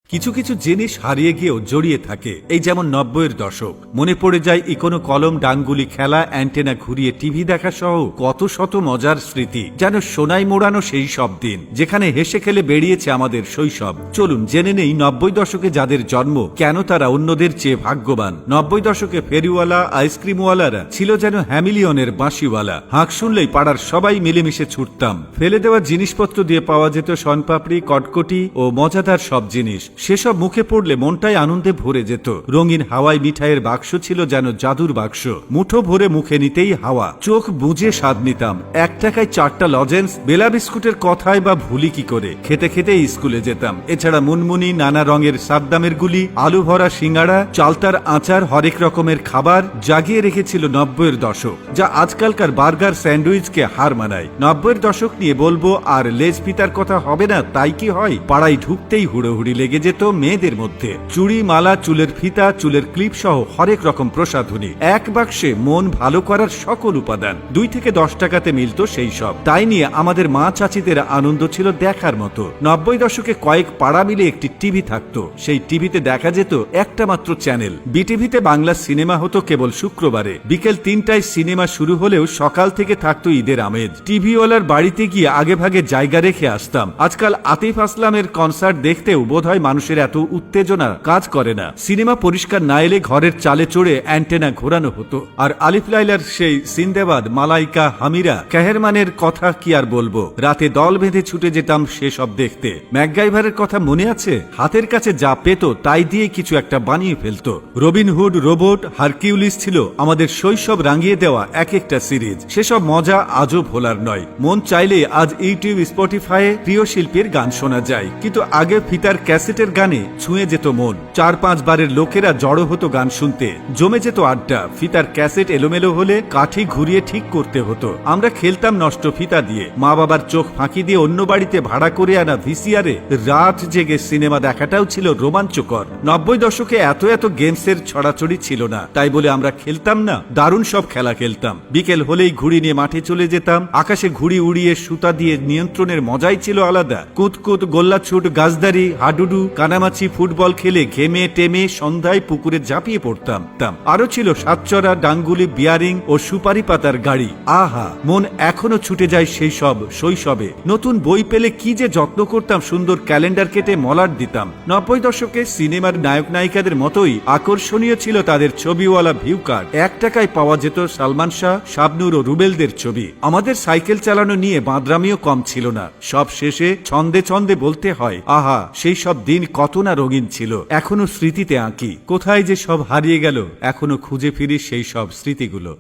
কিছু কিছু জিনিস হারিয়ে গিয়েও জড়িয়ে থাকে, এই যেমন 90-এর দশক। মনে পড়ে যায় ইকোনো কলম ডাঙ্গুলি খেলা, অ্যান্টেনা ঘুরিয়ে টিভি দেখা সহ কত শত মজার স্মৃতি, যেন সোনায় মোড়ানো সেই সব দিন যেখানে হেসে খেলে বেরিয়েছে আমাদের শৈশব। চলুন জেনে নেই 90 দশকে যাদের জন্ম, কেন তারা অন্যদের চেয়ে ভাগ্যবান। 90 দশকে ফেরিওয়ালা, আইসক্রিমওয়ালারা ছিল যেন হ্যামিলিয়নের বাঁশিওয়ালা। হাঁক শুনলেই পাড়ার সবাই মিলেমিশে ছুটতাম। ফেলে দেওয়া জিনিসপত্র দিয়ে পাওয়া যেত শনপাপড়ি, কটকটি ও মজাদার সব জিনিস। সেসব মুখে পড়লে মনটাই আনন্দে ভরে যেত। রঙিন হাওয়াই মিঠাইয়ের বাক্স ছিল যেন জাদুর বাক্স। মুঠো ভরে মুখে নিতেই হাওয়া, চোখ বুজে স্বাদ নিতাম। 1 টাকায় 4টা লজেন্স, বেলা বিস্কুটের কথায় বা ভুলি কি করে। খেতে খেতে স্কুলে যেতাম। এছাড়া মুনমুনি, নানা রঙের সাদ্দামের গুলি, আলু ভরা সিঙ্গাড়া, চালতার আচার, হরেক রকমের খাবার জাগিয়ে রেখেছিল 90-এর দশক, যা আজকালকার বার্গার স্যান্ডউইচকে হার মানায়। 90-এর দশক নিয়ে বলবো আর লেজ পিতার কথা হবে না, তাই কি হয়? পাড়ায় ঢুকতেই হুড়োহুড়ি লেগে যেত মেয়েদের মধ্যে। চুড়ি, মালা, চুলের ফিতা, চুলের ক্লিপ সহ হরেক রকম প্রসাধনী, এক বাক্সে মন ভালো করার সকল উপাদান। 2 থেকে 10 টাকাতে মিলত সেই সব। তাই নিয়ে আমাদের মা চাচিদের আনন্দ ছিল দেখার মতো। 90 দশকে কয়েক পাড়া মিলে একটি টিভি থাকতো। সেই টিভিতে দেখা যেত একটা মাত্র চ্যানেল। বিটিভিতে বাংলা সিনেমা হতো কেবল শুক্রবারে। বিকেল 3টায় সিনেমা শুরু হলেও সকাল থেকে থাকতো ঈদের আমেজ। টিভিওয়ালার বাড়িতে গিয়ে আগে ভাগে জায়গা রেখে আসতাম। আজকাল আতিফ আসলামের কনসার্ট দেখতেও বোধহয় মানুষের এত উত্তেজনা কাজ করে না। সিনেমা পরিষ্কার না এলে ঘরের চালে চড়ে অ্যান্টেনা ঘোরানো হতো। আর আলিফ লাইলার সেই সিন্দাবাদ, মালাইকা, হামিরা, কাহেরমানের কথা কি আর বলবো। রাতে দল বেঁধে ছুটে যেতাম সেসব দেখতে। ম্যাকগাইভারের কথা মনে আছে? হাতের কাছে যা পেত তাই দিয়ে কিছু একটা বানিয়ে ফেলতো। রবিনহুড, রোবট, হারকিউলিস ছিল আমাদের শৈশব রাঙিয়ে দেওয়া এক একটা সিরিজ। সেসব মজা আজও ভোলার নয়। মন চাইলে আজ ইউটিউব, স্পটিফাইয়ে প্রিয় শিল্পীর গান শোনা যায়, কিন্তু আগে ফিতার ক্যাসেটের গানে ছুঁয়ে যেত মন। 4-5 বারের লোকেরা জড়ো হতো গান শুনতে, জমে যেত আড্ডা। ফিতার ক্যাসেট এলোমেলো হলে কাঠি ঘুরিয়ে ঠিক করতে হতো। আমরা খেলতাম নষ্ট ফিতা দিয়ে। মা বাবার চোখ ফাঁকি দিয়ে অন্য বাড়িতে ভাড়া করে আনা ভিসিআরে রাত জেগে সিনেমা দেখাটাও ছিল রোমাঞ্চকর। 90 দশকে এত এত গেমসের ছড়াছড়ি ছিল না, তাই বলে আমরা খেলতাম না। দারুণ সব খেলা খেলতাম। বিকেল হলেই ঘুড়ি নিয়ে মাঠে চলে যেতাম। আকাশে ঘুড়ি উড়িয়ে সুতা দিয়ে নিয়ন্ত্রণের মজাই ছিল আলাদা। কুতকুত, গোল্লাছুট, গাছদারি, হাডুডু, কানামাছি, ফুটবল খেলে ঘেমে টেমে সন্ধ্যায় পুকুরে ঝাঁপিয়ে পড়তাম। আরো ছিল সাতচরা, ডাঙ্গুলি, বিয়ারিং ও সুপারি পাতার গাড়ি। আহা, মন এখনো ছুটে যায় সেই সব শৈশবে। নতুন বই পেলে কি যে যত্ন করতাম, সুন্দর ক্যালেন্ডার কেটে মলাট দিতাম। 90 দশকে সিনেমার নায়ক নায়িকাদের মতোই আকর্ষণীয় ছিল তাদের ছবিওয়ালা ভিউ কার্ড। 1 টাকায় পাওয়া যেত সালমান শাহ, শাবনূর ও রুবেলদের ছবি। আমাদের সাইকেল চালানো নিয়ে বাঁদরামিও কম ছিল না। সব শেষে ছন্দে ছন্দে বলতে হয়, আহা, সেই সব দিন কত না রঙিন ছিল। এখনো স্মৃতিতে আঁকি। কোথায় যে সব হারিয়ে গেল, এখনো খুঁজে ফিরি সেই সব স্মৃতিগুলো।